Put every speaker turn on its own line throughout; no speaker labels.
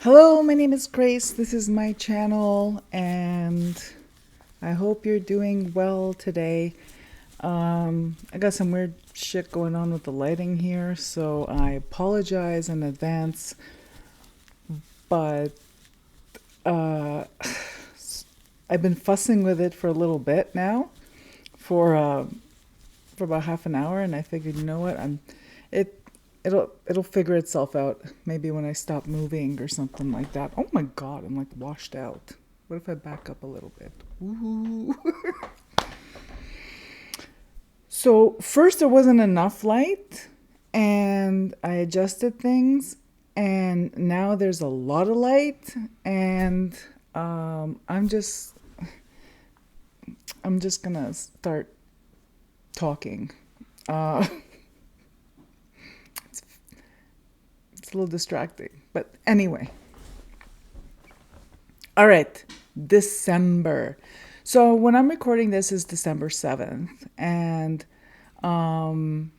Hello, my name is Grace. This is my channel, and I hope you're doing well today. I got some weird shit going on with the lighting here, so I apologize in advance. But uh, I've been fussing with it for a little bit now, for about half an hour, and I figured, you know what, it it'll figure itself out. Maybe when I stop moving or something like that. Oh my God, I'm like washed out. What if I back up a little bit? Ooh. So first there wasn't enough light, and I adjusted things, and now there's a lot of light, and I'm just gonna start talking. Uh, it's a little distracting, but anyway. All right, December. So when I'm recording this is December 7th, and um,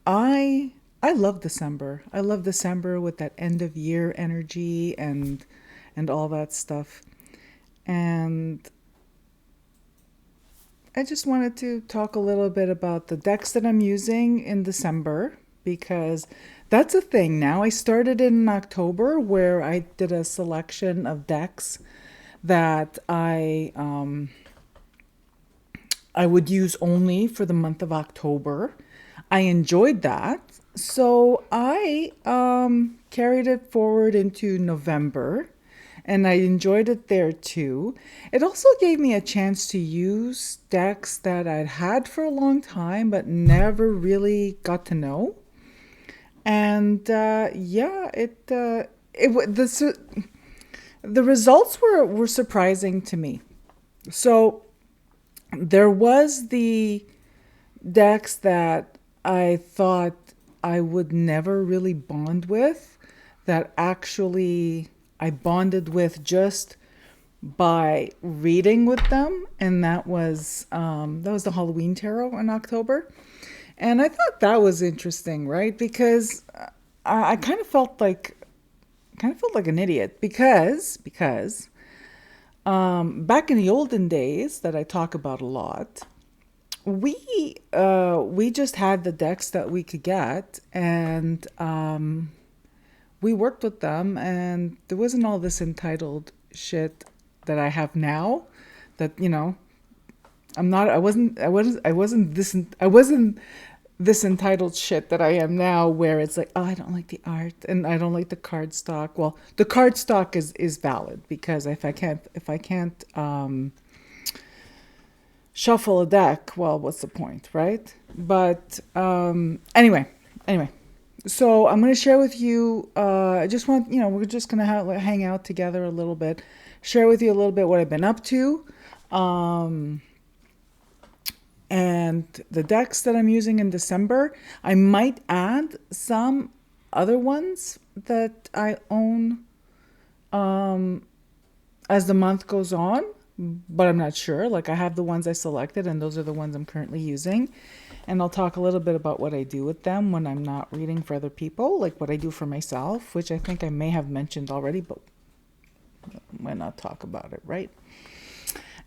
I love December. I love December with that end of year energy and all that stuff. And I just wanted to talk a little bit about the decks that I'm using in December because that's a thing now. I started in October where I did a selection of decks that I would use only for the month of October. I enjoyed that. So I carried it forward into November and I enjoyed it there too. It also gave me a chance to use decks that I'd had for a long time but never really got to know. And yeah, the results were surprising to me. So there was the decks that I thought I would never really bond with, that actually I bonded with just by reading with them, and that was the Halloween tarot in October, and I thought that was interesting, right? Because I kind of felt like an idiot because back in the olden days that I talk about a lot, we just had the decks that we could get, and we worked with them, and there wasn't all this entitled shit that I have now. That I'm not. I wasn't this entitled shit that I am now, where it's like, oh, I don't like the art and I don't like the card stock. Well, the card stock is valid because if I can't shuffle a deck, well, what's the point, right? But anyway. So I'm going to share with you. I just want we're just going to hang out together a little bit, share with you a little bit what I've been up to. And the decks that I'm using in December, I might add some other ones that I own as the month goes on, but I'm not sure. Like, I have the ones I selected, and those are the ones I'm currently using. And I'll talk a little bit about what I do with them when I'm not reading for other people, like what I do for myself, which I think I may have mentioned already, but why not talk about it, right?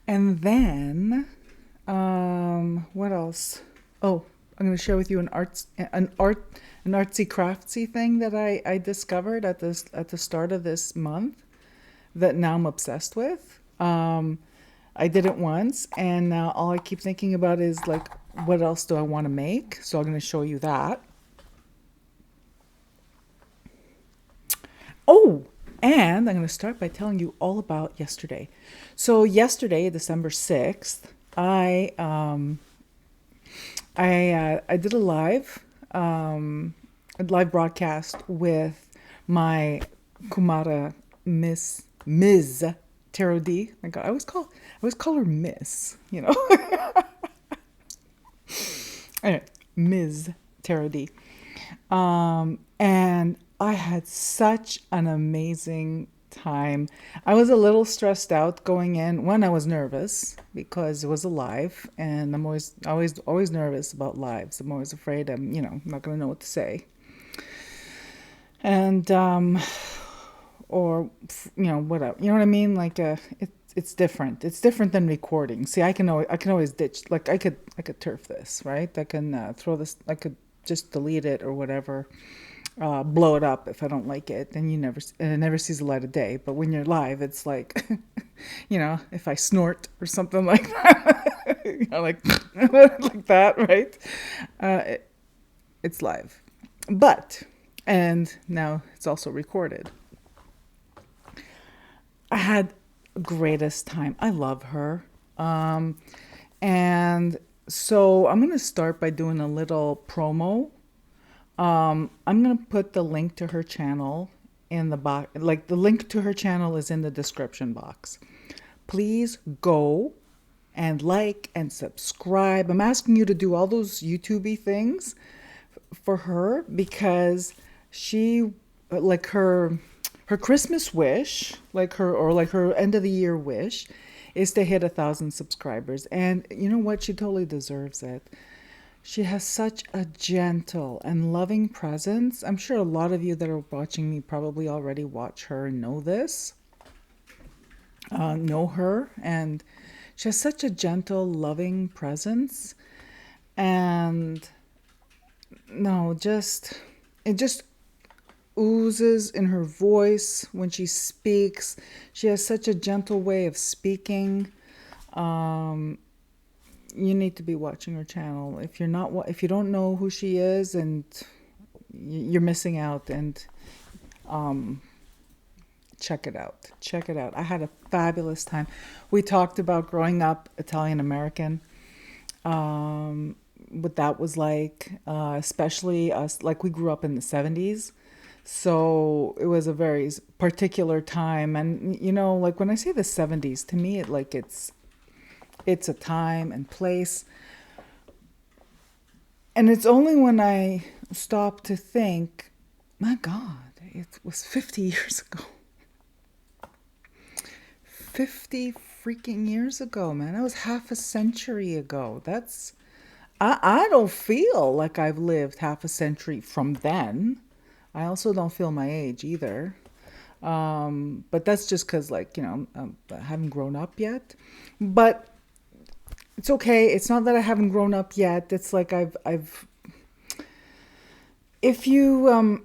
And then what else? Oh, I'm going to share with you an artsy craftsy thing that I discovered at the start of this month that now I'm obsessed with. I did it once, and now all I keep thinking about is like, what else do I want to make? So I'm going to show you that. Oh, and I'm going to start by telling you all about yesterday. So yesterday, December 6th, I did a live broadcast with my Kumara Ms. Tarot D. My God, I always call her Miss. Anyway, Ms. Tarot D. And I had such an amazing time. I was a little stressed out going in. One, I was nervous because it was a live, and I'm always nervous about lives. I'm always afraid I'm not going to know what to say. And or whatever. You know what I mean? Like it's different. It's different than recording. See, I can always ditch. Like I could turf this, right? I can throw this. I could just delete it or whatever. Blow it up if I don't like it, and it never sees the light of day. But when you're live, it's like, if I snort or something like that, like like that, right? It's live, and now it's also recorded. I had greatest time. I love her, and so I'm gonna start by doing a little promo. I'm gonna put the link to her channel in the box. Like the link to her channel is in the description box. Please go and like and subscribe. I'm asking you to do all those YouTubey things for her because she, like her Christmas wish, like her end of the year wish, is to hit 1,000 subscribers. And you know what? She totally deserves it. She has such a gentle and loving presence. I'm sure a lot of you that are watching me probably already watch her and know this, know her. And she has such a gentle, loving presence. And no, it just oozes in her voice when she speaks. She has such a gentle way of speaking. You need to be watching her channel. If you don't know who she is, and you're missing out. And check it out. Check it out. I had a fabulous time. We talked about growing up Italian American, what that was like, especially us. Like we grew up in the 70s. So it was a very particular time. And, like when I say the 70s, to me, it's a time and place. And it's only when I stop to think, my God, it was 50 years ago. 50 freaking years ago, man. That was half a century ago. I don't feel like I've lived half a century from then. I also don't feel my age either. But that's just because, like, I haven't grown up yet. But it's okay. It's not that I haven't grown up yet. It's like if you,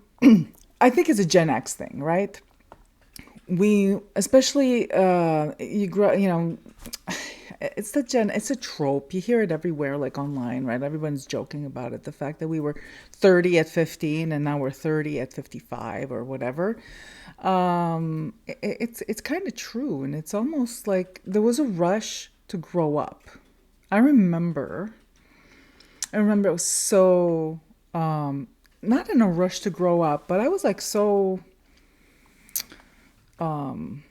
I think it's a Gen X thing, right? We, especially, you grow, it's a trope. You hear it everywhere, like online, right? Everyone's joking about it. The fact that we were 30 at 15 and now we're 30 at 55 or whatever. It's kind of true. And it's almost like there was a rush to grow up. I remember it was so, not in a rush to grow up, but I was like so, what's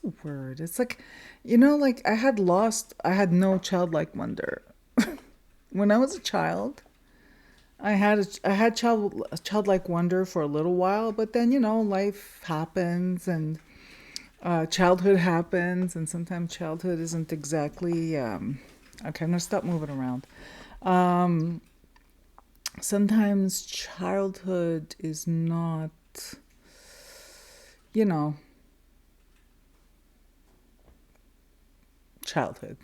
the word? It's like, like I had no childlike wonder. When I was a child, I had childlike wonder for a little while, but then, life happens and childhood happens, and sometimes childhood isn't exactly, okay, I'm gonna stop moving around. Sometimes childhood is not, childhood.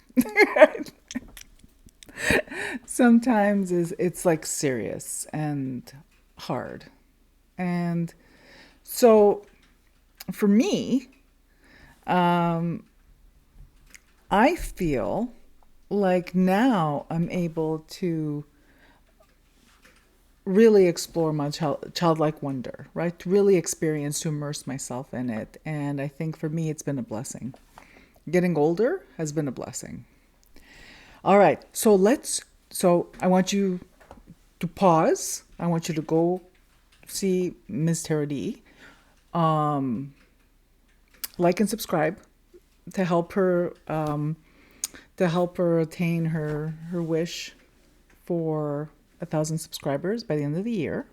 Sometimes it's like serious and hard. And so for me, I feel like now I'm able to really explore my childlike wonder, right? To really experience, to immerse myself in it. And I think for me, it's been a blessing. Getting older has been a blessing. All right, so I want you to pause. I want you to go see Ms. Tara D. Like and subscribe to help her attain her wish for 1,000 subscribers by the end of the year.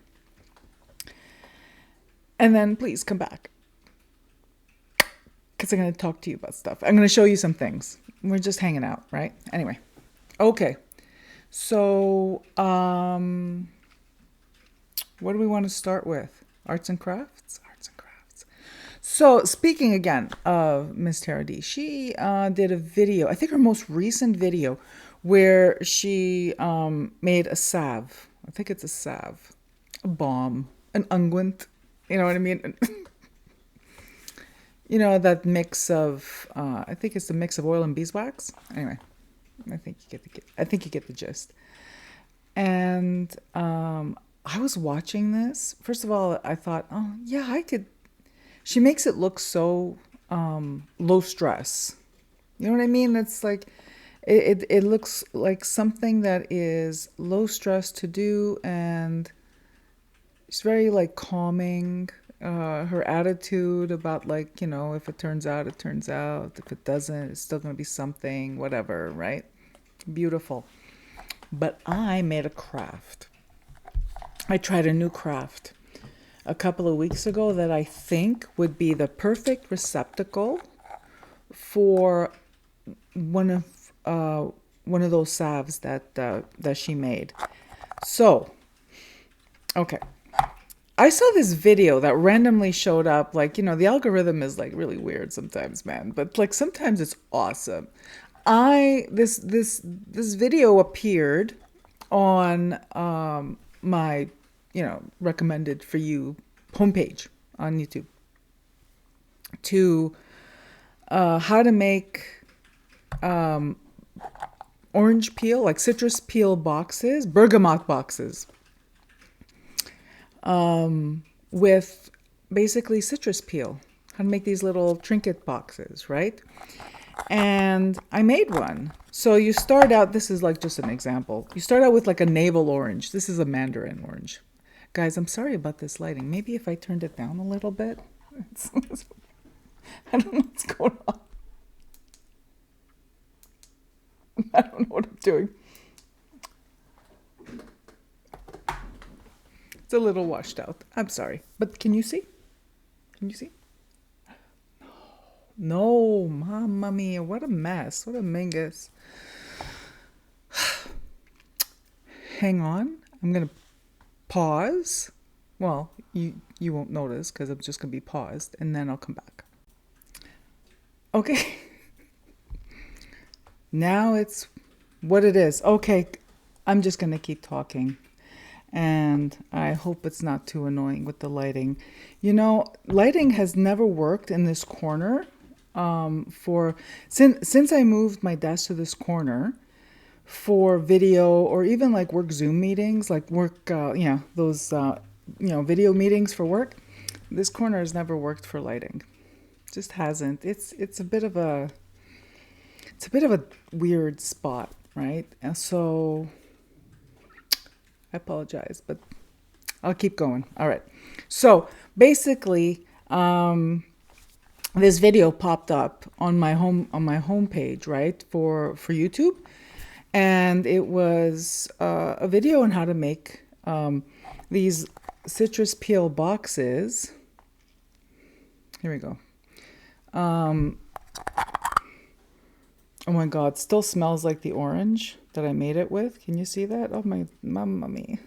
And then please come back, because I'm going to talk to you about stuff. I'm going to show you some things. We're just hanging out, right? Anyway. Okay. So, What do we want to start with? Arts and crafts? Arts and crafts. So, speaking again of Miss Tara D, she did a video, I think her most recent video, where she made a salve. I think it's a salve, a balm, an unguent. You know what I mean? You know, that mix of, I think it's a mix of oil and beeswax. Anyway, I think you get the gist. And I was watching this. First of all, I thought, oh yeah, I could. She makes it look so low stress. You know what I mean? It's like it looks like something that is low stress to do, and it's very like calming. Her attitude about, like, you know, if it turns out, it turns out. If it doesn't, it's still going to be something, whatever, right? Beautiful. But I made a craft. I tried a new craft a couple of weeks ago that I think would be the perfect receptacle for one of those salves that she made. So, okay. I saw this video that randomly showed up. Like, you know, the algorithm is like really weird sometimes, man. But like sometimes it's awesome. This video appeared on my, you know, recommended for you homepage on YouTube to how to make orange peel, like citrus peel boxes, bergamot boxes, with basically citrus peel. How to make these little trinket boxes, right? And I made one. So you start out, this is like just an example. You start out with like a navel orange. This is a mandarin orange. Guys, I'm sorry about this lighting. Maybe if I turned it down a little bit. I don't know what's going on. I don't know what I'm doing. It's a little washed out. I'm sorry. But can you see? Can you see? No, mamma mia, what a mess. What a mingus. Hang on. I'm going to pause. Well, you won't notice because I'm just going to be paused, and then I'll come back. Okay. Now it's what it is. Okay, I'm just going to keep talking. And I hope it's not too annoying with the lighting. You know, lighting has never worked in this corner since I moved my desk to this corner for video, or even like work Zoom meetings, like work, those video meetings for work. This corner has never worked for lighting. Just hasn't. It's a bit of a weird spot, right? And so I apologize, but I'll keep going. All right. So basically, this video popped up on my homepage, right, for YouTube, and it was a video on how to make these citrus peel boxes. Here we go. Oh my God! Still smells like the orange that I made it with. Can you see that? Oh my, mamma mia.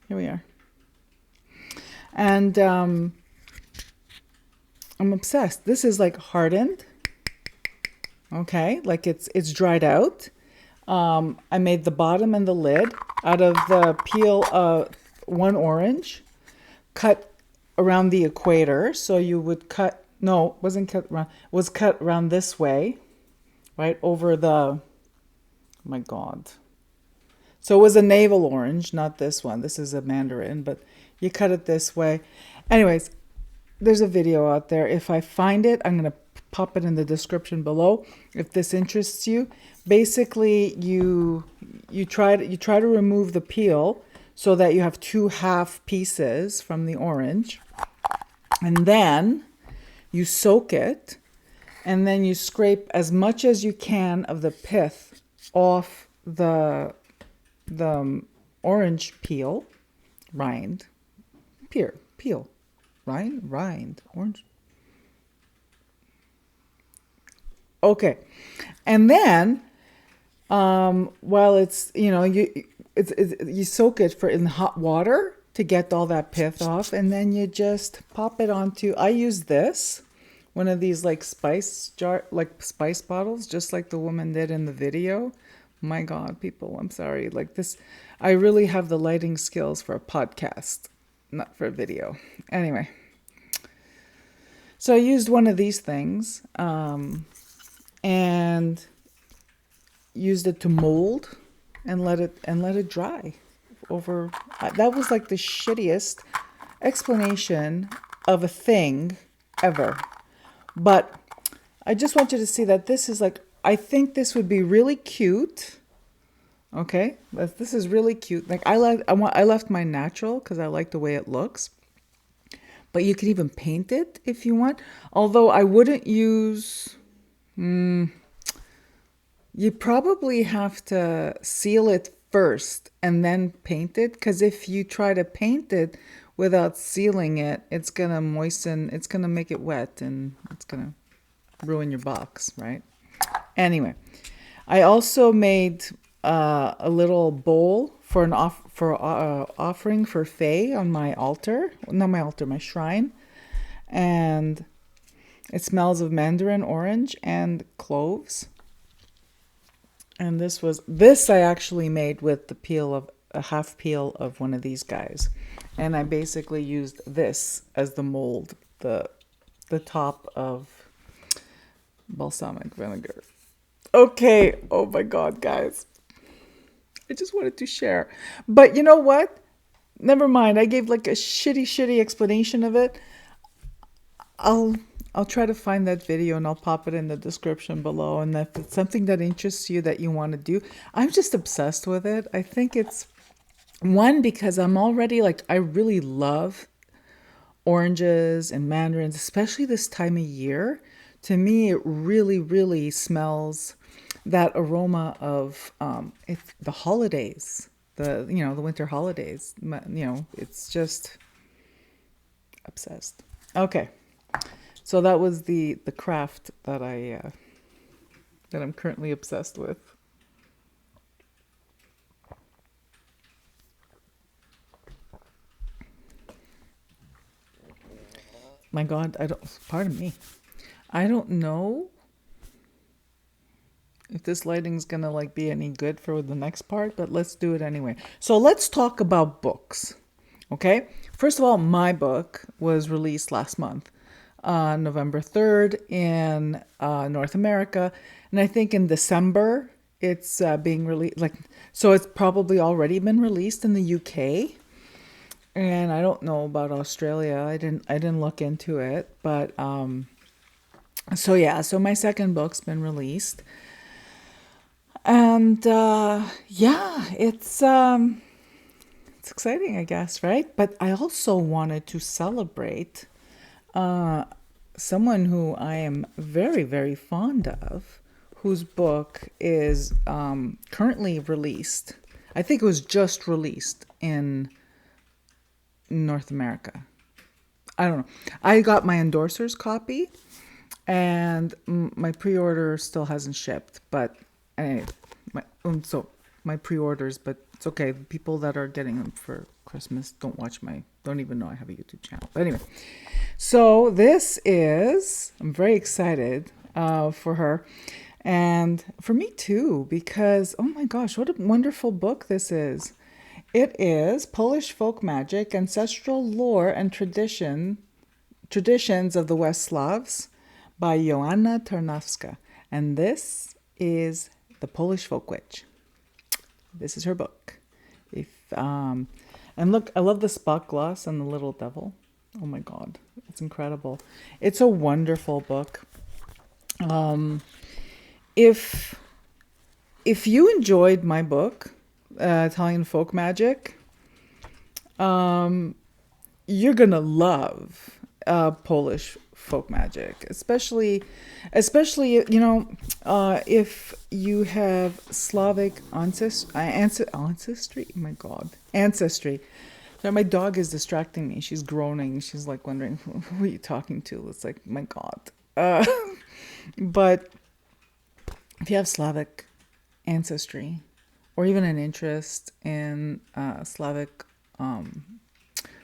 Here we are. And I'm obsessed. This is like hardened. Okay, like it's dried out. I made the bottom and the lid out of the peel of one orange, cut around the equator. So you would cut. No, it wasn't cut around. It was cut around this way, right over the. Oh my God. So it was a navel orange, not this one. This is a mandarin, but you cut it this way. Anyways, there's a video out there. If I find it, I'm going to pop it in the description below if this interests you. Basically, you try to remove the peel so that you have two half pieces from the orange. And then you soak it, and then you scrape as much as you can of the pith off the orange peel, rind, peel, rind, orange. Okay, and then while it's, it's you soak it for in hot water to get all that pith off, and then you just pop it onto. I use this, one of these like spice jar, like spice bottles, just like the woman did in the video. My God, people, I'm sorry. Like this, I really have the lighting skills for a podcast, not for a video. Anyway, so I used one of these things, and used it to mold and let it dry over. That was like the shittiest explanation of a thing ever. But I just want you to see that this is like, I think this would be really cute. Okay, this is really cute. Like I left mine natural because I like the way it looks. But you could even paint it if you want. Although I wouldn't use. You probably have to seal it first and then paint it, because if you try to paint it without sealing it, it's gonna moisten, it's gonna make it wet, and it's gonna ruin your box, right? Anyway, I also made a little bowl for offering for Faye on my altar, not my altar, my shrine, and it smells of mandarin orange and cloves. And this I actually made with the peel of a half peel of one of these guys. And I basically used this as the mold, the top of balsamic vinegar. Okay, oh my God, guys. I just wanted to share. But you know what? Never mind. I gave like a shitty explanation of it. I'll try to find that video and I'll pop it in the description below. And if it's something that interests you that you want to do, I'm just obsessed with it. I think it's one, because I'm already like, I really love oranges and mandarins, especially this time of year. To me, it really smells that aroma of the holidays, the winter holidays. It's just obsessed. Okay. So that was the craft that I'm currently obsessed with. My God, pardon me. I don't know if this lighting's gonna like be any good for the next part, but let's do it anyway. So let's talk about books. Okay? First of all, my book was released last month. November 3rd in North America, and I think in December it's being released. So it's probably already been released in the UK, and I don't know about Australia. I didn't look into it, but so my second book's been released, and it's exciting, I guess, right? But I also wanted to celebrate someone who I am very fond of, whose book is currently released. I think it was just released in North America. I don't know. I got my endorser's copy, and my pre-order still hasn't shipped. But anyway, my pre-orders, but it's okay. The people that are getting them for Christmas don't even know I have a YouTube channel. But anyway, so I'm very excited for her, and for me too, because oh my gosh, what a wonderful book this is. It is Polish Folk Magic, Ancestral Lore and Traditions of the West Slavs by Joanna Tarnowska. And this is the Polish Folk Witch. This is her book. And look, I love the spot gloss and the little devil. Oh my God, it's incredible. It's a wonderful book. If you enjoyed my book, Italian Folk Magic, you're gonna love Polish folk magic, especially if you have Slavic ancestry. Oh my God, ancestry. Sorry, my dog is distracting me. She's groaning. She's like wondering who are you talking to. It's like, my God. But if you have Slavic ancestry, or even an interest in Slavic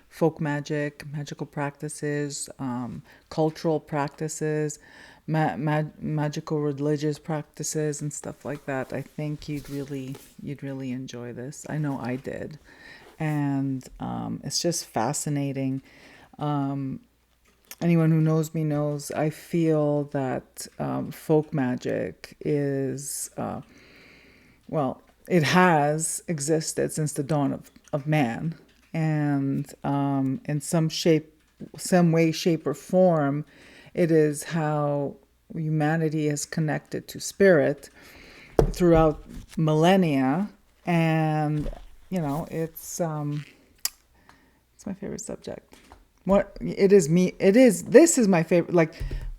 folk magic, magical practices, cultural practices, magical religious practices, and stuff like that, I think you'd really enjoy this. I know I did, and it's just fascinating. Anyone who knows me knows I feel that folk magic is well, it has existed since the dawn of man. And in some way, shape, or form, it is how humanity has connected to spirit throughout millennia. And, it's my favorite subject. This is my favorite, like,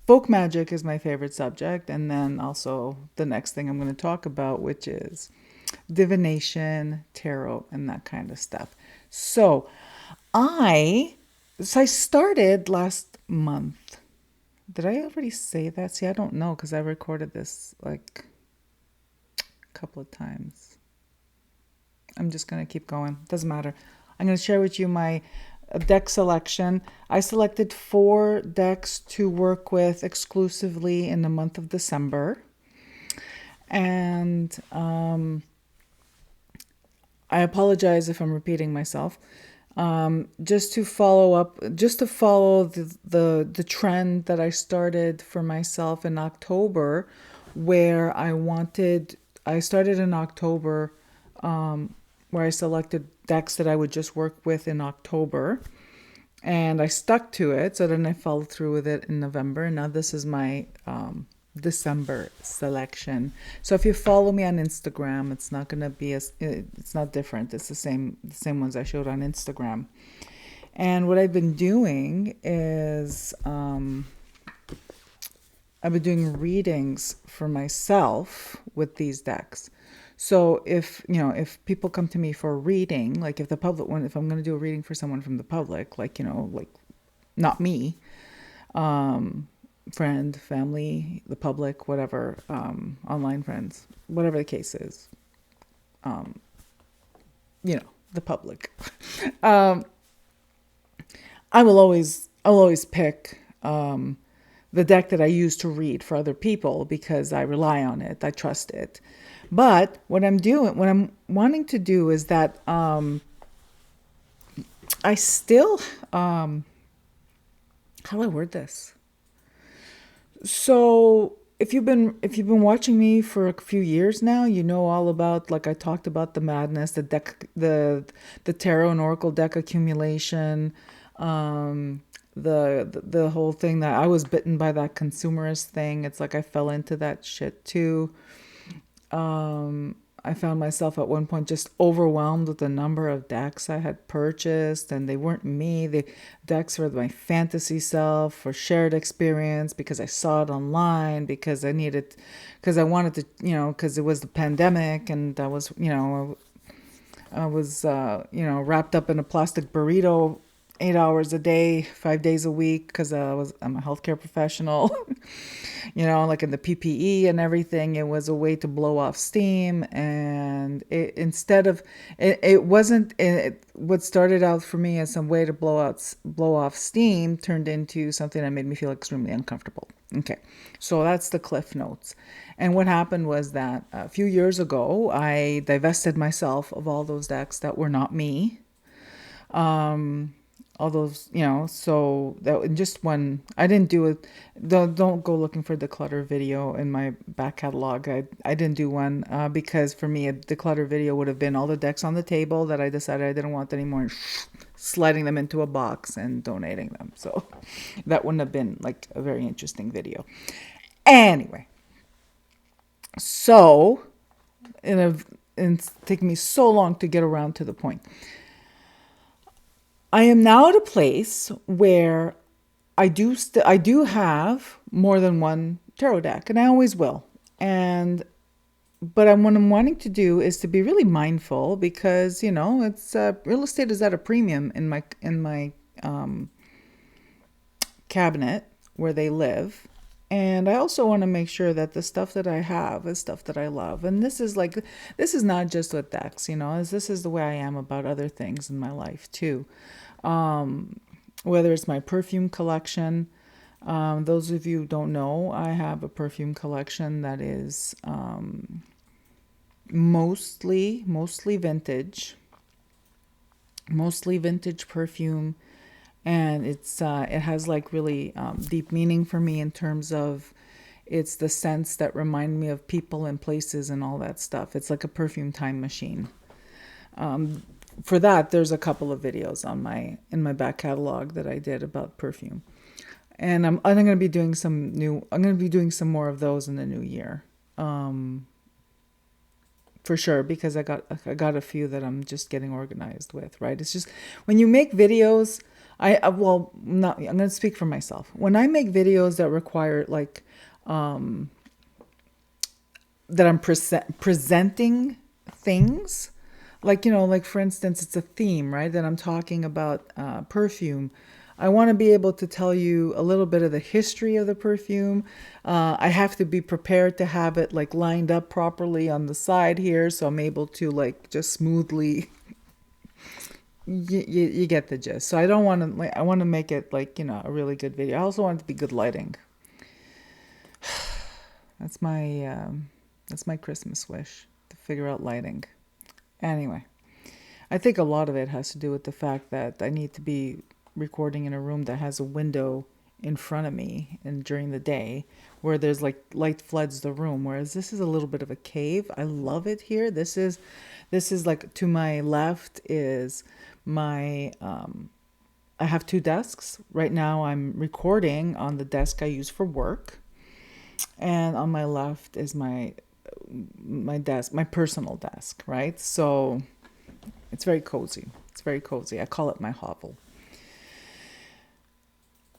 folk magic is my favorite subject. And then also the next thing I'm going to talk about, which is divination, tarot, and that kind of stuff. So I started last month. Did I already say that? See, I don't know because I recorded this like a couple of times. I'm just going to keep going. Doesn't matter. I'm going to share with you my deck selection. I selected 4 decks to work with exclusively in the month of December. And I apologize if I'm repeating myself. Just to follow the trend that I started for myself in October, where I started in October, where I selected decks that I would just work with in October, and I stuck to it. So then I followed through with it in November, and now this is my December selection. So if you follow me on Instagram, it's not going to be it's not different. It's the same ones I showed on Instagram. And what I've been doing is I've been doing readings for myself with these decks. So if people come to me for a reading, like if I'm going to do a reading for someone from the public, like not me, friend, family, the public, whatever, online friends, whatever the case is, the public. I'll always pick the deck that I use to read for other people because I rely on it, I trust it. But what I'm wanting to do is that I still, how do I word this? So if you've been watching me for a few years now, you know all about, like I talked about, the madness, the deck, the tarot and oracle deck accumulation, the whole thing that I was bitten by that consumerist thing. It's like I fell into that shit too. I found myself at one point just overwhelmed with the number of decks I had purchased, and they weren't me. The decks were my fantasy self for shared experience because I saw it online, because I wanted to, because it was the pandemic, and I was, wrapped up in a plastic burrito 8 hours a day, 5 days a week, because I'm a healthcare professional, like in the PPE and everything. It was a way to blow off steam, and what started out for me as some way to blow off steam turned into something that made me feel extremely uncomfortable. Okay, so that's the cliff notes. And what happened was that a few years ago, I divested myself of all those decks that were not me. All those, so that in just one, I didn't do it. Don't go looking for the declutter video in my back catalog. I didn't do one because for me, a declutter video would have been all the decks on the table that I decided I didn't want anymore, and sliding them into a box and donating them. So that wouldn't have been like a very interesting video. Anyway, so it's taken me so long to get around to the point. I am now at a place where I do have more than one tarot deck, and I always will. But what I'm wanting to do is to be really mindful, because it's real estate is at a premium in my cabinet where they live, And I also want to make sure that the stuff that I have is stuff that I love. And this is not just with decks, you know, as this is the way I am about other things in my life too. Whether it's my perfume collection, those of you who don't know, I have a perfume collection that is mostly vintage perfume, and it has like really deep meaning for me in terms of it's the scents that remind me of people and places and all that stuff. It's like a perfume time machine. For that, there's a couple of videos in my back catalog that I did about perfume, and I'm going to be doing I'm going to be doing some more of those in the new year. For sure, because I got a few that I'm just getting organized with, right? It's just when you make videos, well, not I'm going to speak for myself. When I make videos that require like that I'm presenting things, like, you know, like for instance, it's a theme, right? That I'm talking about perfume. I want to be able to tell you a little bit of the history of the perfume. I have to be prepared to have it like lined up properly on the side here, so I'm able to like just smoothly. You get the gist. So I don't want to like I want to make it like, you know, a really good video. I also want it to be good lighting. That's my Christmas wish, to figure out lighting. Anyway, I think a lot of it has to do with the fact that I need to be recording in a room that has a window in front of me and during the day where there's like light floods the room, whereas this is a little bit of a cave. I love it here. This is like, to my left is my I have two desks. Right now I'm recording on the desk I use for work, and on my left is my desk, my personal desk, right? So it's very cozy. It's very cozy. I call it my hovel.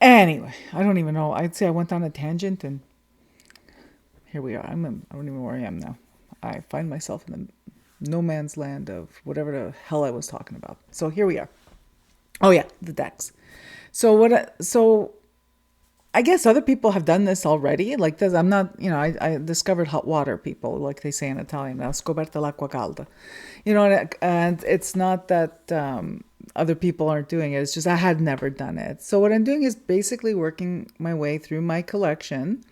Anyway, I don't even know. I'd say I went on a tangent, and here we are. I don't even know where I am now. I find myself in the no man's land of whatever the hell I was talking about. So here we are. Oh yeah, the decks. So I guess other people have done this already. Like this, I'm not, you know, I discovered hot water people, like they say in Italian. Ho scoperto l'acqua calda. You know, and it's not that other people aren't doing it. It's just I had never done it. So what I'm doing is basically working my way through my collection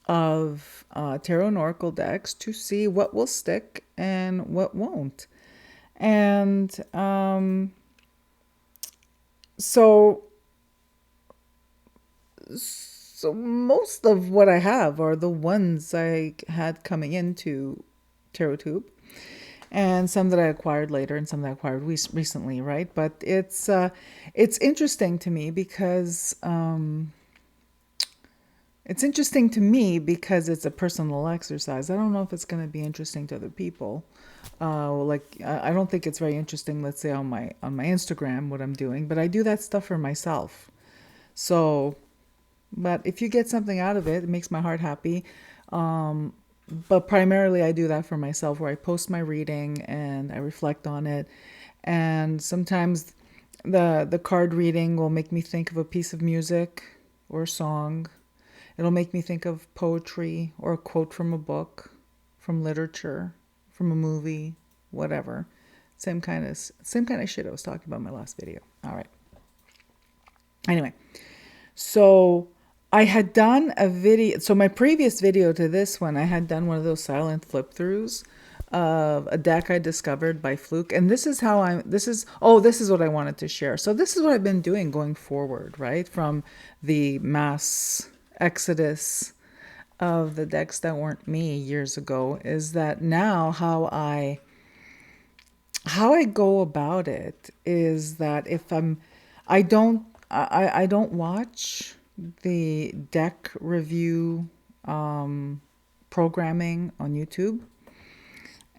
of tarot and oracle decks to see what will stick and what won't. And so most of what I have are the ones I had coming into TarotTube, and some that I acquired later, and some that I acquired recently, right? But it's interesting to me because it's a personal exercise. I don't know if it's going to be interesting to other people. I don't think it's very interesting, let's say on my Instagram, what I'm doing, but I do that stuff for myself. So, but if you get something out of it, it makes my heart happy. But primarily I do that for myself, where I post my reading and I reflect on it. And sometimes the card reading will make me think of a piece of music or a song. It'll make me think of poetry or a quote from a book, from literature, from a movie, whatever. Same kind of shit I was talking about in my last video. All right. Anyway, so I had done a video. So my previous video to this one, I had done one of those silent flip throughs of a deck I discovered by fluke. And this is what I wanted to share. So this is what I've been doing going forward, right? From the mass exodus of the decks that weren't me years ago, is that now how I go about it is that I don't watch the deck review programming on YouTube,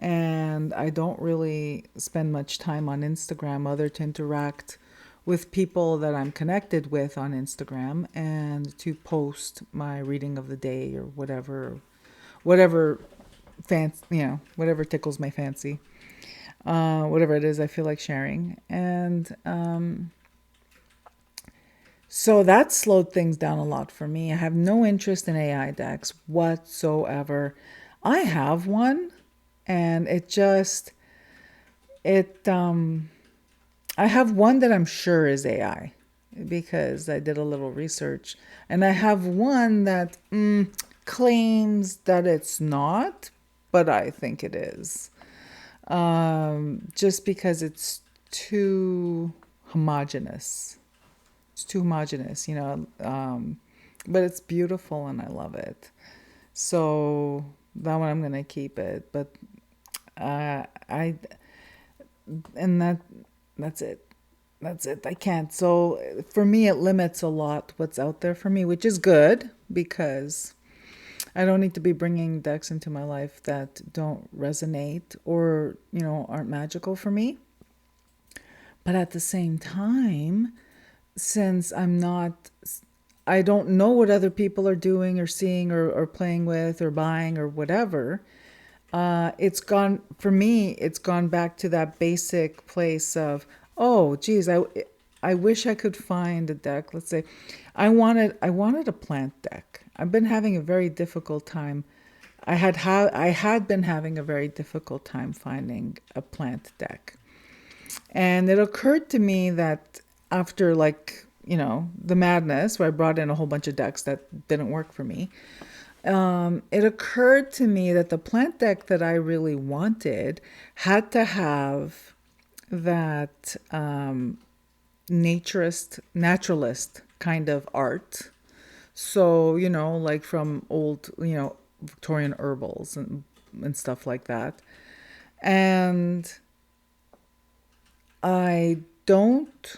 and I don't really spend much time on Instagram other to interact with people that I'm connected with on Instagram and to post my reading of the day or whatever whatever tickles my fancy, whatever it is I feel like sharing. And So that slowed things down a lot for me. I have no interest in AI decks whatsoever. I have one, and it I have one that I'm sure is AI because I did a little research, and I have one that claims that it's not, but I think it is. Just because it's too homogenous. It's too homogenous, but it's beautiful and I love it. So that one I'm gonna keep it. But I and that's it. That's it. I can't. So for me, it limits a lot what's out there for me, which is good because I don't need to be bringing decks into my life that don't resonate or, aren't magical for me. But at the same time, since I don't know what other people are doing or seeing or playing with or buying or whatever, for me, it's gone back to that basic place of, oh, geez, I wish I could find a deck. Let's say I wanted a plant deck. I've been having a very difficult time. I had been having a very difficult time finding a plant deck. And it occurred to me that after, like, the madness where I brought in a whole bunch of decks that didn't work for me, it occurred to me that the plant deck that I really wanted had to have that naturalist kind of art. So, like from old, Victorian herbals and stuff like that. And I don't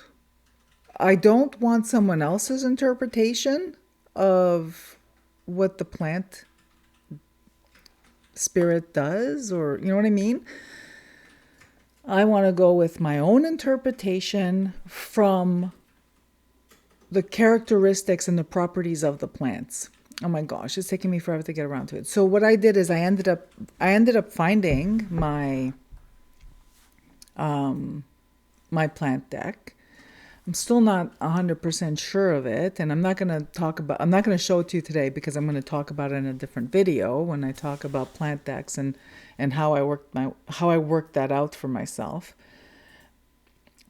I don't want someone else's interpretation of what the plant spirit does, or you know what I mean? I want to go with my own interpretation from the characteristics and the properties of the plants. Oh my gosh, it's taking me forever to get around to it. So what I did is I ended up finding my plant deck. I'm still not 100% sure of it, and I'm not going to show it to you today because I'm going to talk about it in a different video when I talk about plant decks and how I worked that out for myself.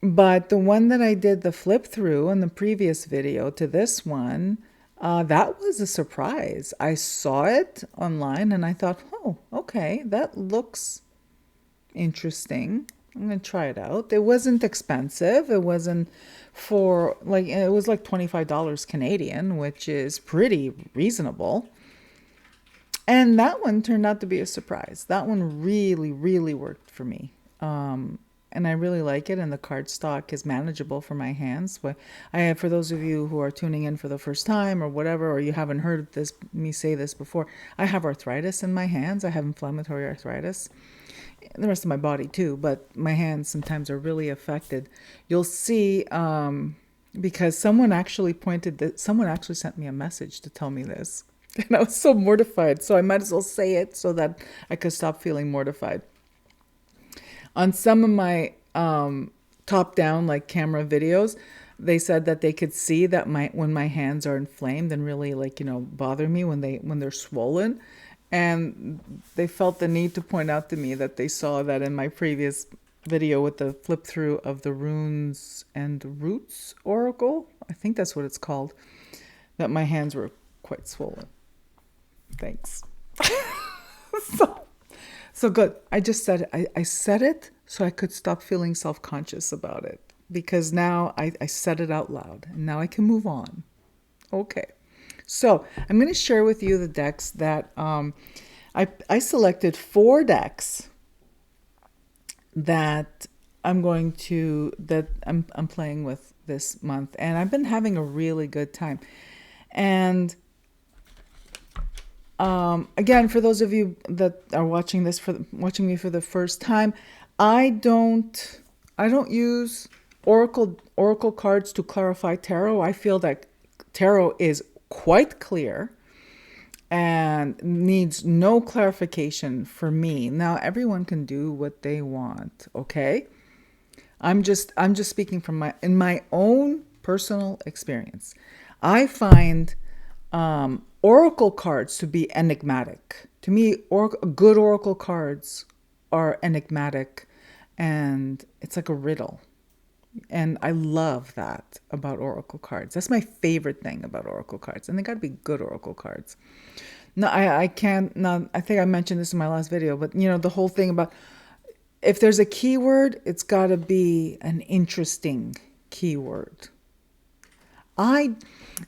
But the one that I did the flip through in the previous video to this one, that was a surprise. I saw it online and I thought, oh, okay, that looks interesting. I'm going to try it out. It wasn't expensive. It wasn't it was like $25 Canadian, which is pretty reasonable. And that one turned out to be a surprise. That one really, really worked for me. And I really like it, and the cardstock is manageable for my hands. But for those of you who are tuning in for the first time or whatever, or you haven't heard me say this before, I have arthritis in my hands. I have inflammatory arthritis. The rest of my body too, but my hands sometimes are really affected. You'll see, because someone actually sent me a message to tell me this, and I was so mortified. So I might as well say it so that I could stop feeling mortified. On some of my top-down like camera videos, they said that they could see that when my hands are inflamed and really bother me when they're swollen. And they felt the need to point out to me that they saw that in my previous video with the flip through of the Runes and Roots Oracle, I think that's what it's called, that my hands were quite swollen. Thanks. So good. I just said it. I said it so I could stop feeling self-conscious about it, because now I said it out loud and now I can move on. Okay. So I'm going to share with you the decks that I selected 4 decks that I'm playing with this month, and I've been having a really good time. And again, for those of you that are watching me for the first time, I don't use oracle cards to clarify tarot. I feel that tarot is quite clear and needs no clarification for me. Now, everyone can do what they want, okay? I'm just speaking from my own personal experience. I find oracle cards to be enigmatic. To me, good oracle cards are enigmatic, and it's like a riddle. And I love that about oracle cards. That's my favorite thing about oracle cards. And they got to be good oracle cards. No, I can't. No, I think I mentioned this in my last video, but the whole thing about if there's a keyword, it's got to be an interesting keyword. And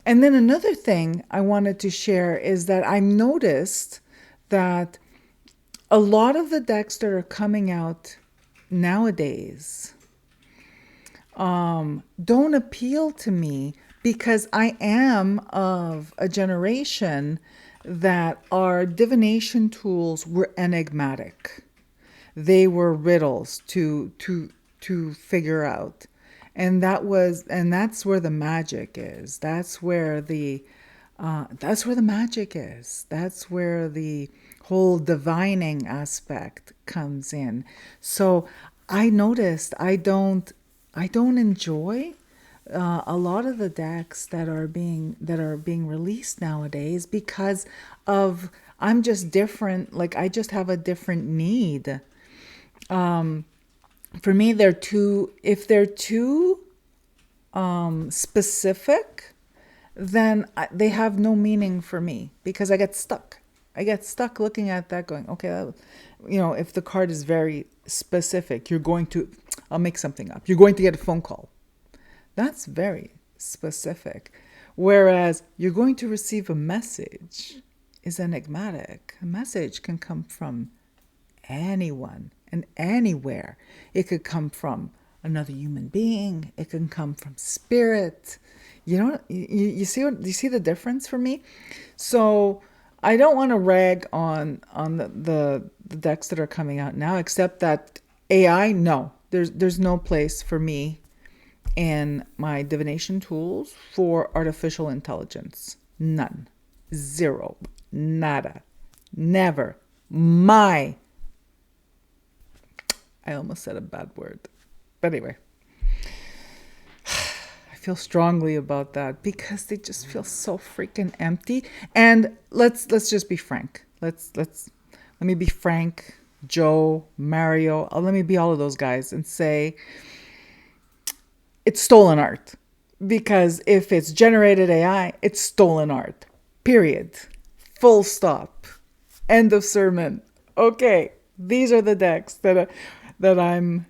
then another thing I wanted to share is that I noticed that a lot of the decks that are coming out nowadays don't appeal to me because I am of a generation that our divination tools were enigmatic. They were riddles to figure out. And that's where the magic is. That's where the magic is. That's where the whole divining aspect comes in. So I noticed I don't enjoy a lot of the decks that are being released nowadays because of I'm just different. Like I just have a different need. For me, if they're too specific, then they have no meaning for me because I get stuck. I get stuck looking at that going, okay, if the card is very specific, I'll make something up. You're going to get a phone call. That's very specific. Whereas you're going to receive a message is enigmatic. A message can come from anyone and anywhere. It could come from another human being. It can come from spirit. You see the difference for me? So I don't want to rag on the decks that are coming out now, except that AI, no. There's no place for me in my divination tools for artificial intelligence. None. Zero. Nada. Never. I almost said a bad word. But anyway. I feel strongly about that because they just feel so freaking empty. And let's just be frank. Let me be Frank, Joe, Mario. Let me be all of those guys and say it's stolen art. Because if it's generated AI, it's stolen art. Period. Full stop. End of sermon. Okay, these are the decks that I'm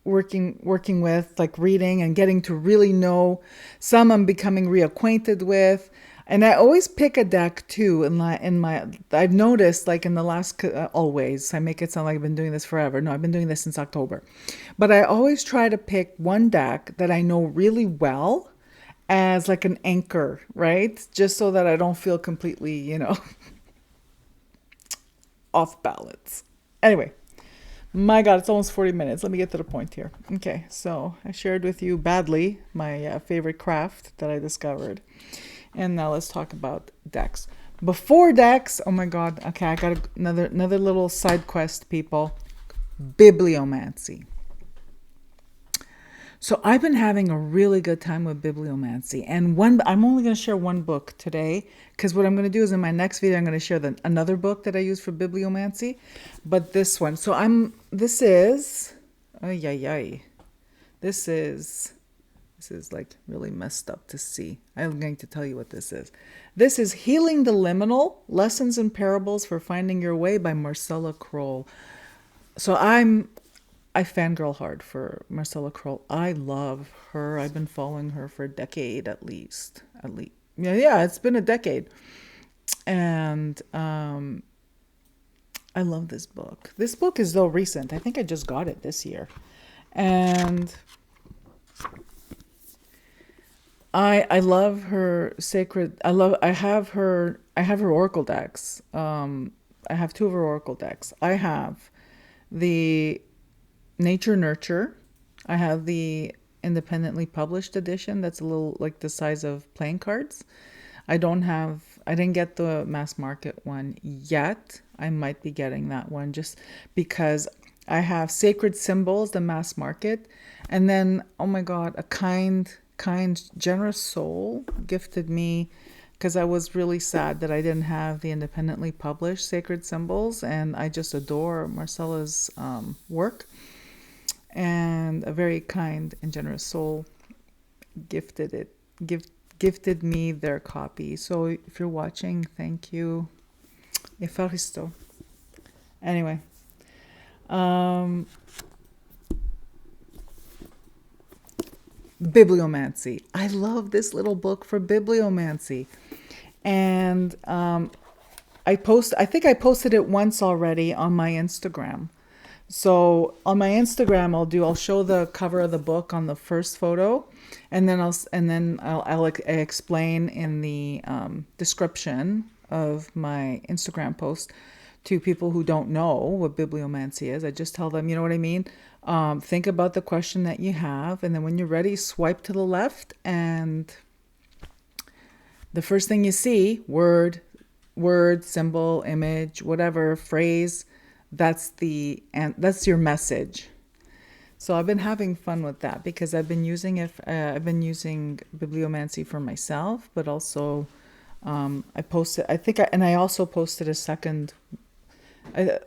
working with, like reading and getting to really know. Some I'm becoming reacquainted with. And I always pick a deck too I've noticed like in the last, always, I make it sound like I've been doing this forever. No, I've been doing this since October. But I always try to pick one deck that I know really well as like an anchor, right? Just so that I don't feel completely, off balance. Anyway, my God, it's almost 40 minutes. Let me get to the point here. Okay, so I shared with you badly my favorite craft that I discovered. And now let's talk about decks. Before decks, oh my God. Okay, I got another little side quest, people. Bibliomancy. So I've been having a really good time with bibliomancy. And I'm only going to share one book today because what I'm going to do is in my next video, I'm going to share another book that I use for bibliomancy. But this one. So this is like really messed up to see. I'm going to tell you what this is. This is Healing the Liminal, Lessons and Parables for Finding Your Way by Marcella Kroll. So I fangirl hard for Marcella Kroll. I love her. I've been following her for a decade at least. Yeah, it's been a decade. And I love this book. This book is though recent. I think I just got it this year. And I love her sacred. I have her oracle decks. I have two of her oracle decks. I have the Nature Nurture. I have the independently published edition that's a little like the size of playing cards. I didn't get the mass market one yet. I might be getting that one just because I have Sacred Symbols, the mass market. And then, oh my God, a generous soul gifted me because I was really sad that I didn't have the independently published Sacred Symbols. And I just adore Marcella's work. And a very kind and generous soul gifted me their copy. So if you're watching, thank you. Efaristo. Anyway. Bibliomancy. I love this little book for bibliomancy. And I think I posted it once already on my Instagram. So on my Instagram, I'll show the cover of the book on the first photo, and then I'll explain in the description of my Instagram post to people who don't know what bibliomancy is. I just tell them, you know what I mean? Think about the question that you have, and then when you're ready, swipe to the left, and the first thing you see, word, symbol, image, whatever, phrase, that's your message. So I've been having fun with that because I've been using it. I've been using bibliomancy for myself, but also I posted. I also posted a second. I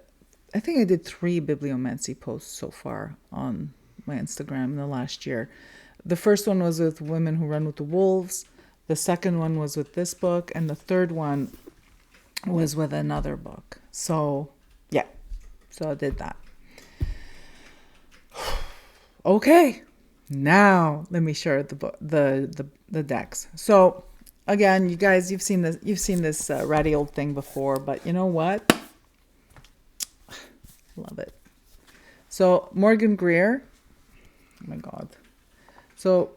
think I did 3 bibliomancy posts so far on my Instagram in the last year. The first one was with Women Who Run with the Wolves. The second one was with this book, and the third one was with another book. So yeah. So I did that. Okay, now let me share the decks. So again, you guys, you've seen this ratty old thing before, but you know what? Love it. So Morgan Greer. Oh my God. So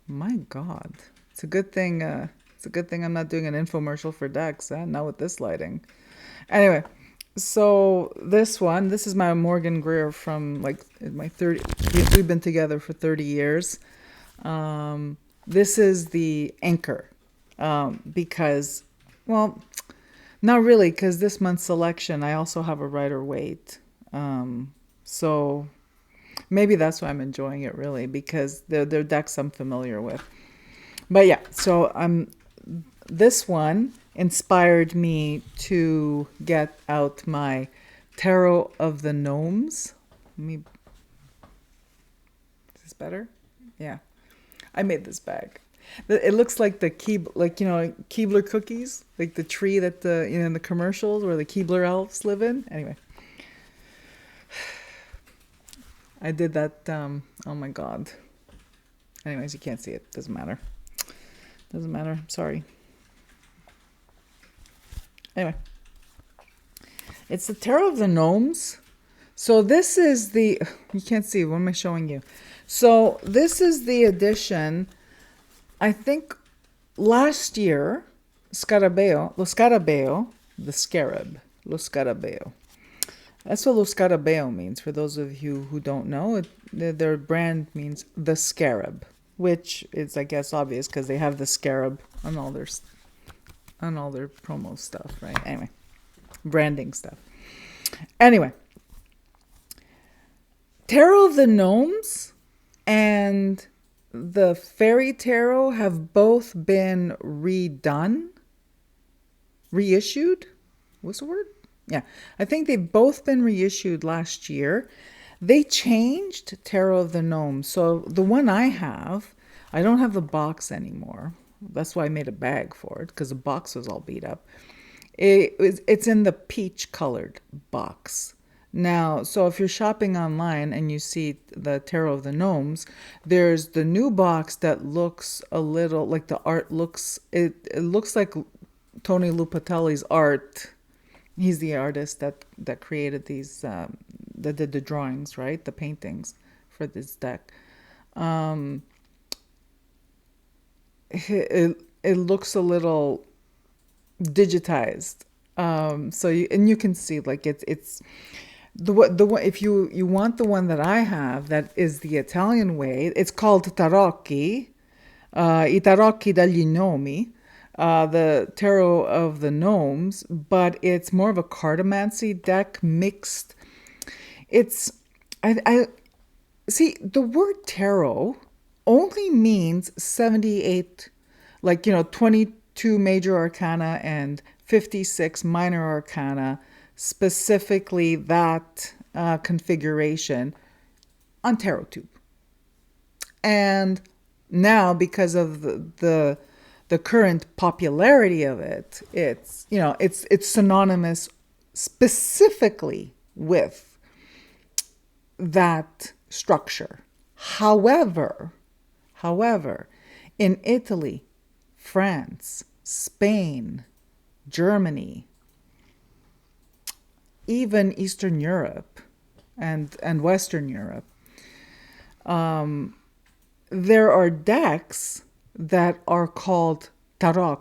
my God, it's a good thing. It's a good thing I'm not doing an infomercial for decks. Not with this lighting. Anyway. So this is my Morgan Greer from like my 30. We've been together for 30 years. This is the anchor because, well, not really, because this month's selection I also have a Rider-Waite. So maybe that's why I'm enjoying it really, because they're decks I'm familiar with. But yeah, so this one inspired me to get out my Tarot of the Gnomes. Is this better? Yeah. I made this bag. It looks like the Keebler cookies, like the tree that in the commercials where the Keebler elves live in. Anyway. I did that, oh my God. Anyways, you can't see it. Doesn't matter. Sorry. Anyway, it's the Tarot of the Gnomes. So this is you can't see, what am I showing you? So this is the edition, I think last year, Lo Scarabeo, the scarab, Lo Scarabeo. That's what Lo Scarabeo means, for those of you who don't know. Their brand means the scarab, which is, I guess, obvious because they have the scarab on all their promo stuff, right? Anyway, branding stuff. Anyway, Tarot of the Gnomes and the Fairy Tarot have both been reissued. What's the word? Yeah, I think they've both been reissued last year. They changed Tarot of the Gnomes. So the one I have, I don't have the box anymore. That's why I made a bag for it, because the box was all beat up. It's in the peach colored box. Now, so if you're shopping online and you see the Tarot of the Gnomes, there's the new box that looks a little like the art looks, it looks like Tony Lupatelli's art. He's the artist that created these, that did the drawings, right? The paintings for this deck. It looks a little digitized. So you can see like it's the one, if you want the one that I have, that is the Italian way. It's called Tarocchi, I Tarocchi degli Gnomi, the Tarot of the Gnomes, but it's more of a cartomancy deck mixed. it's, I see the word tarot only means 78, like, 22 major arcana and 56 minor arcana, specifically that configuration on tarot tube. And now, because of the current popularity of it, it's synonymous specifically with that structure. However, in Italy, France, Spain, Germany, even Eastern Europe and Western Europe, there are decks that are called tarot,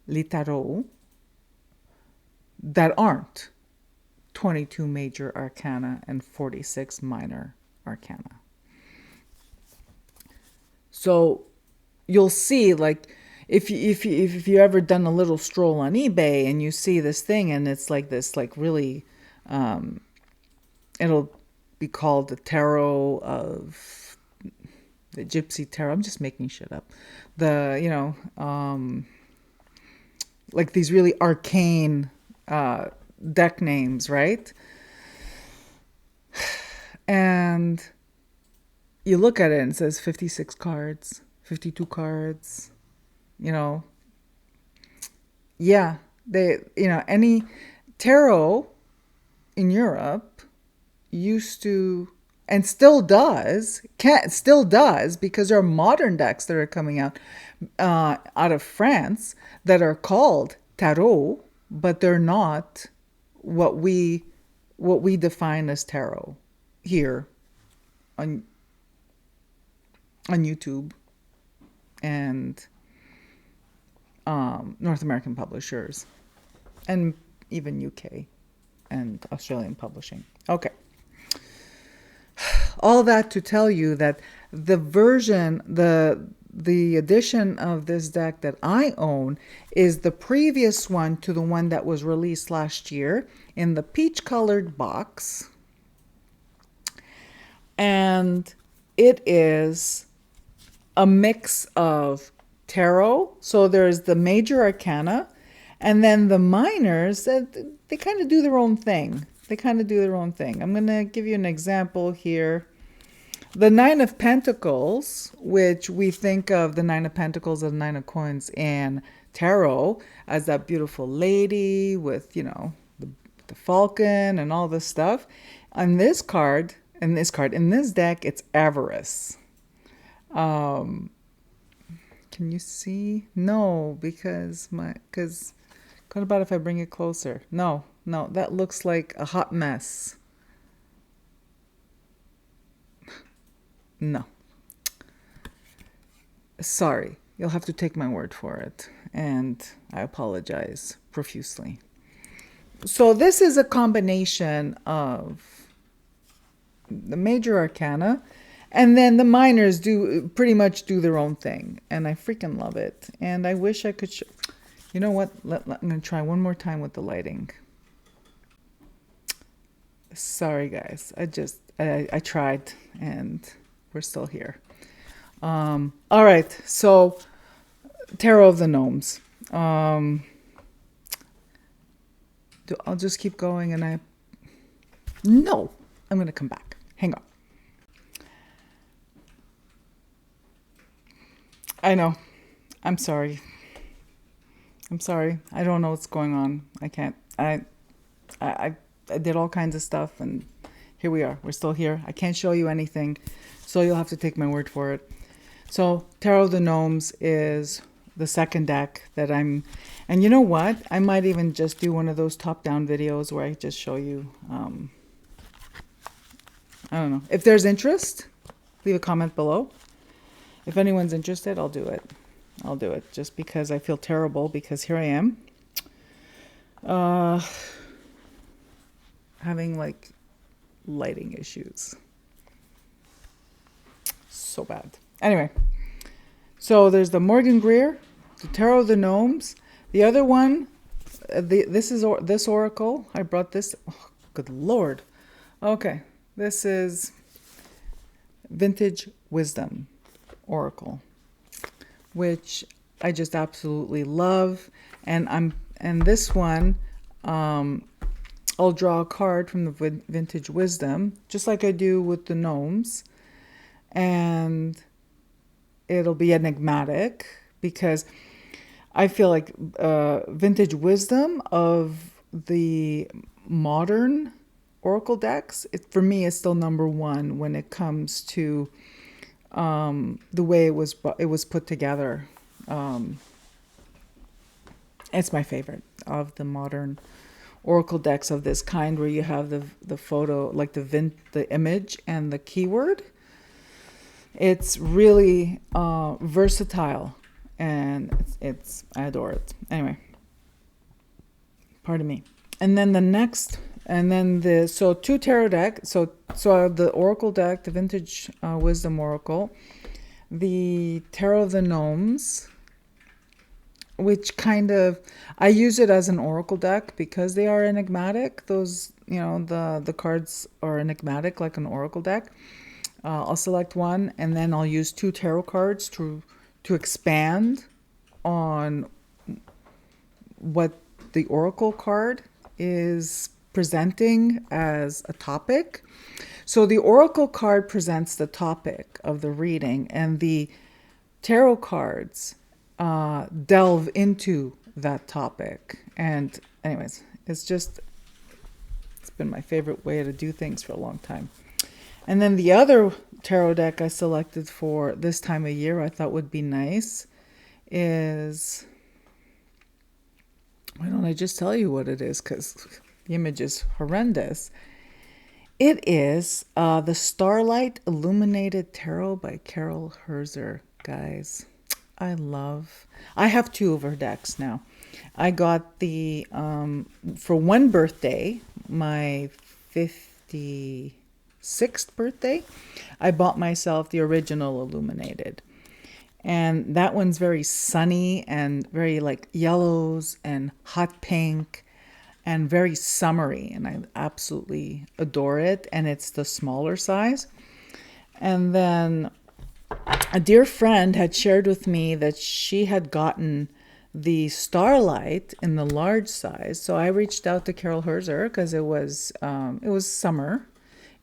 li tarot, that aren't 22 major arcana and 46 minor arcana. So you'll see, like, if you ever done a little stroll on eBay and you see this thing and it's like this, like, really, it'll be called the tarot of the Gypsy Tarot. I'm just making shit up. Like these really arcane deck names, right? And you look at it and it says 56 cards, 52 cards, Yeah, any tarot in Europe used to, and still does, because there are modern decks that are coming out of France that are called tarot, but they're not what we define as tarot here on YouTube and North American publishers and even UK and Australian publishing. Okay. All that to tell you that the version, the edition of this deck that I own is the previous one to the one that was released last year in the peach colored box. And it is a mix of tarot. So there's the major arcana and then the minors that they kind of do their own thing. I'm going to give you an example here. The Nine of Pentacles, which we think of the Nine of Pentacles and Nine of Coins in tarot as that beautiful lady with, the falcon and all this stuff. On this card, in this deck, it's avarice. Can you see? No, because what about if I bring it closer? No, that looks like a hot mess. No. Sorry, you'll have to take my word for it, and I apologize profusely. So this is a combination of the major arcana, and then the minors pretty much do their own thing, and I freaking love it. And I wish I could show. You know what? I'm going to try one more time with the lighting. Sorry, guys. I tried, and we're still here. All right. So, Tarot of the Gnomes. I'll just keep going, and No, I'm going to come back. Hang on. I know. I'm sorry. I don't know what's going on. I can't. I did all kinds of stuff, and here we are. We're still here. I can't show you anything, so you'll have to take my word for it. So Tarot of the Gnomes is the second deck that and you know what? I might even just do one of those top-down videos where I just show you, I don't know. If there's interest, leave a comment below. If anyone's interested, I'll do it. Just because I feel terrible, because here I am having like lighting issues. So bad. Anyway, so there's the Morgan Greer, the Tarot of the Gnomes. The other one, this oracle. I brought this. Oh, good Lord. Okay, this is Vintage Wisdom Oracle, which I just absolutely love. And this one, I'll draw a card from the Vintage Wisdom, just like I do with the gnomes, and it'll be enigmatic because I feel like Vintage Wisdom of the modern Oracle decks, for me, is still number one when it comes to the way it was put together. It's my favorite of the modern Oracle decks of this kind, where you have the photo, like the image and the keyword. It's really versatile, and I adore it. Anyway, pardon me. And then two tarot deck. So the Oracle deck, the Vintage Wisdom Oracle, the Tarot of the Gnomes, which kind of, I use it as an Oracle deck because they are enigmatic. Those, the cards are enigmatic like an Oracle deck. I'll select one, and then I'll use two tarot cards to expand on what the Oracle card is presenting as a topic. So the Oracle card presents the topic of the reading, and the tarot cards delve into that topic. And anyways, it's been my favorite way to do things for a long time. And then the other tarot deck I selected for this time of year, I thought would be nice, is, why don't I just tell you what it is, because the image is horrendous. It is the Starlight Illuminated Tarot by Carol Herzer, guys. I have two of her decks now. I got the, for one birthday, my 56th birthday, I bought myself the original Illuminated. And that one's very sunny and very like yellows and hot pink and very summery. And I absolutely adore it. And it's the smaller size. And then a dear friend had shared with me that she had gotten the Starlight in the large size. So I reached out to Carol Herzer because it was summer.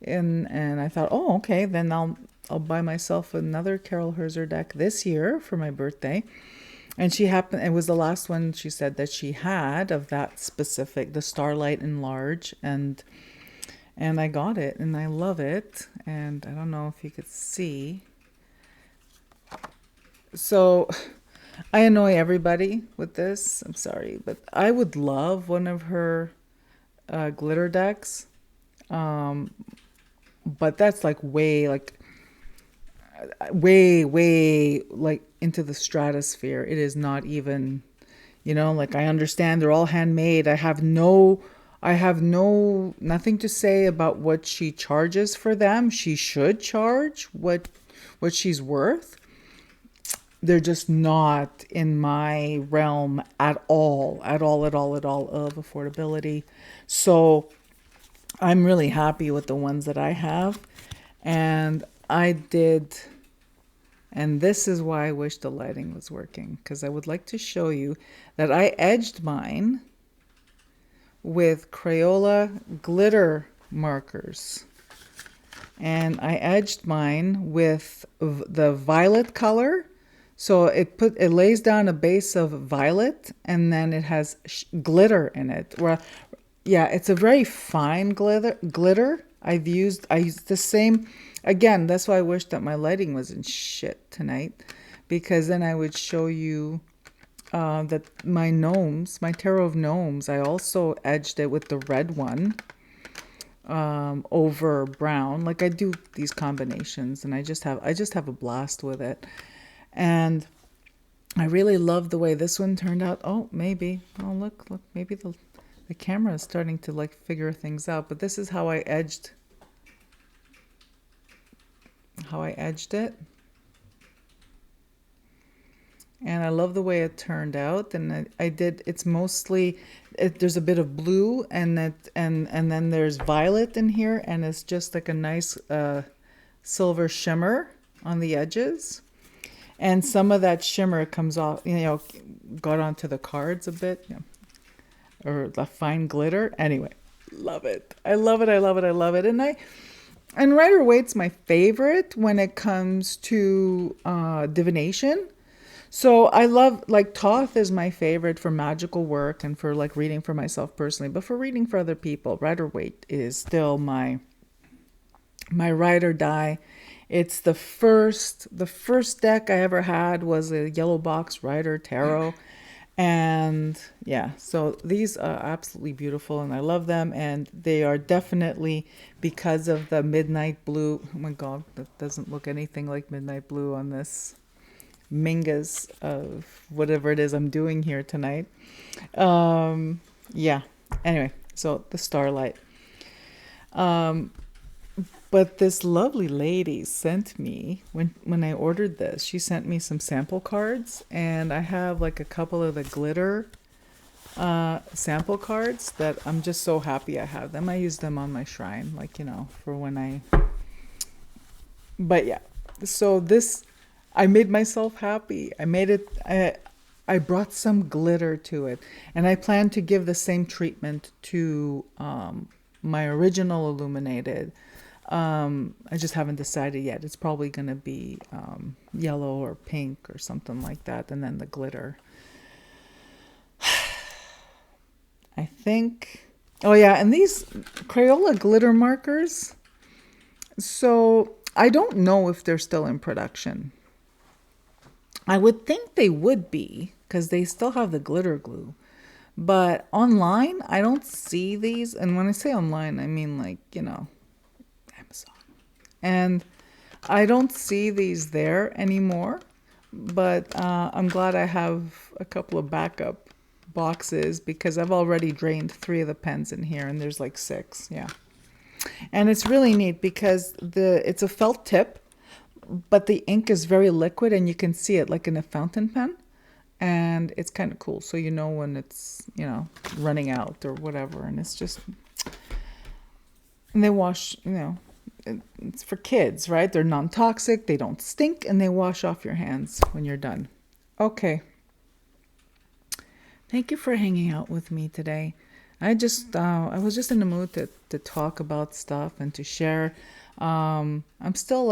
And I thought, oh, okay, then I'll buy myself another Carol Herzer deck this year for my birthday. And it was the last one she said that she had of that specific, the Starlight in large. And I got it, and I love it. And I don't know if you could see. So I annoy everybody with this. I'm sorry, but I would love one of her glitter decks. But that's like way like into the stratosphere. It is not even, like, I understand they're all handmade. I have nothing to say about what she charges for them. She should charge what she's worth. They're just not in my realm at all of affordability. So I'm really happy with the ones that I have. And this is why I wish the lighting was working, because I would like to show you that I edged mine with Crayola glitter markers. And I edged mine with the violet color. So it lays down a base of violet, and then it has glitter in it. Yeah, it's a very fine glitter. I used the same. Again, that's why I wish that my lighting wasn't shit tonight, because then I would show you that my Tarot of Gnomes, I also edged it with the red one over brown. Like, I do these combinations, and I just have a blast with it. And I really love the way this one turned out. Oh, maybe. Oh, look, maybe the camera is starting to like figure things out. But this is how I edged it. and I love the way it turned out. And I did. It's mostly there's a bit of blue, and then there's violet in here, and it's just like a nice silver shimmer on the edges. And some of that shimmer comes off, got onto the cards a bit, or the fine glitter. Anyway, love it. I love it. I love it. I love it. And Rider Waite's my favorite when it comes to divination. So I love, like, Thoth is my favorite for magical work and for like reading for myself personally, but for reading for other people, Rider Waite is still my ride or die. It's the first deck I ever had was a yellow box Rider Tarot. And yeah, so these are absolutely beautiful and I love them. And they are definitely, because of the midnight blue. Oh my God, that doesn't look anything like midnight blue on this Mingus of whatever it is I'm doing here tonight. Yeah, anyway, so the starlight. But this lovely lady sent me, when I ordered this, she sent me some sample cards, and I have like a couple of the glitter sample cards that I'm just so happy I have them. I use them on my shrine, like, for when but yeah, so this, I made myself happy. I made it, I brought some glitter to it, and I plan to give the same treatment to my original illuminated. I just haven't decided yet. It's probably going to be yellow or pink or something like that. And then the glitter. I think. Oh, yeah. And these Crayola glitter markers. So I don't know if they're still in production. I would think they would be because they still have the glitter glue. But online, I don't see these. And when I say online, I mean like, Amazon. And I don't see these there anymore, but I'm glad I have a couple of backup boxes because I've already drained 3 of the pens in here and there's like 6. Yeah. And it's really neat because it's a felt tip, but the ink is very liquid and you can see it like in a fountain pen. And it's kind of cool. So you know when it's, running out or whatever. And it's just, and they wash, it's for kids, right? They're non-toxic, they don't stink, and they wash off your hands when you're done. Okay. Thank you for hanging out with me today. I was just in the mood to talk about stuff and to share. I'm still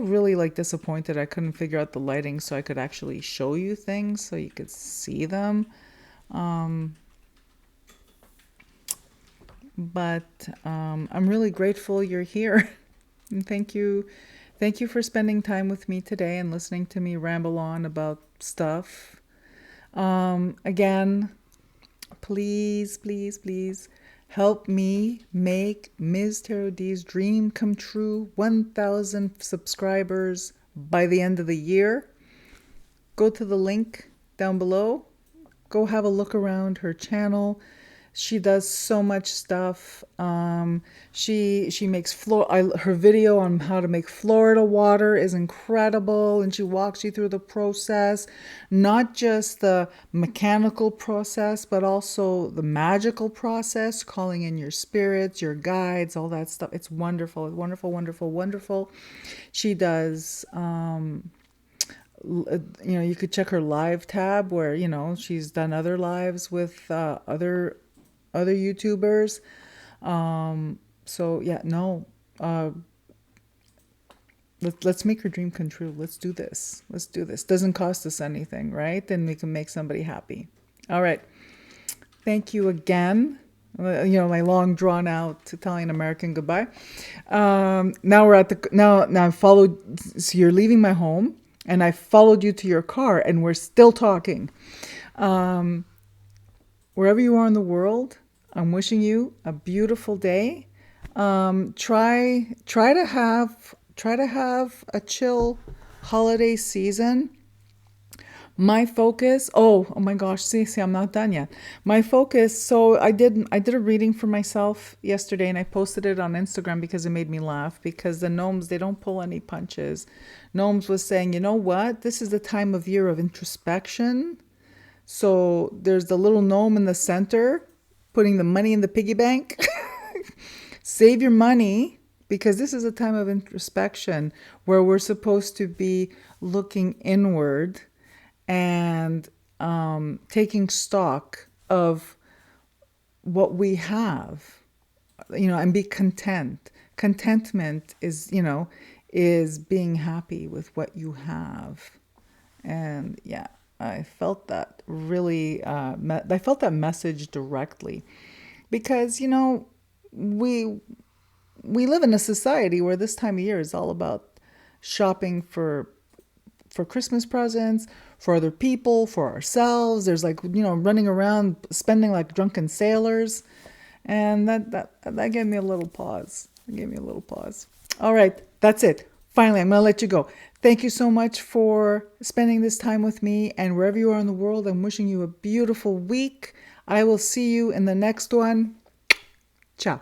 really like disappointed I couldn't figure out the lighting so I could actually show you things so you could see them. But I'm really grateful you're here. And thank you for spending time with me today and listening to me ramble on about stuff. Again, please, please, please help me make Ms. Tarot D's dream come true. 1,000 subscribers by the end of the year. Go to the link down below. Go have a look around her channel. She does so much stuff. She makes her video on how to make Florida water is incredible, and she walks you through the process, not just the mechanical process, but also the magical process, calling in your spirits, your guides, all that stuff. It's wonderful, wonderful, wonderful, wonderful. She does. You could check her live tab where she's done other lives with other YouTubers. So yeah, no, let's make her dream come true. Let's do this. Doesn't cost us anything, right? And we can make somebody happy. All right. Thank you again. My long drawn out Italian American goodbye. Now we're at now I followed. So you're leaving my home and I followed you to your car and we're still talking. Wherever you are in the world, I'm wishing you a beautiful day. Try to have a chill holiday season. My focus, oh my gosh, see, I'm not done yet. My focus, so I did a reading for myself yesterday and I posted it on Instagram because it made me laugh because the gnomes, they don't pull any punches. Gnomes was saying, you know what? This is the time of year of introspection. So there's the little gnome in the center putting the money in the piggy bank. Save your money because this is a time of introspection where we're supposed to be looking inward and taking stock of what we have, and be content. Contentment is, is being happy with what you have. And yeah, I felt that really, I felt that message directly because, we we live in a society where this time of year is all about shopping for Christmas presents, for other people, for ourselves. There's like, running around spending like drunken sailors. And that gave me a little pause. It gave me a little pause. All right, that's it. Finally, I'm going to let you go. Thank you so much for spending this time with me. And wherever you are in the world, I'm wishing you a beautiful week. I will see you in the next one. Ciao.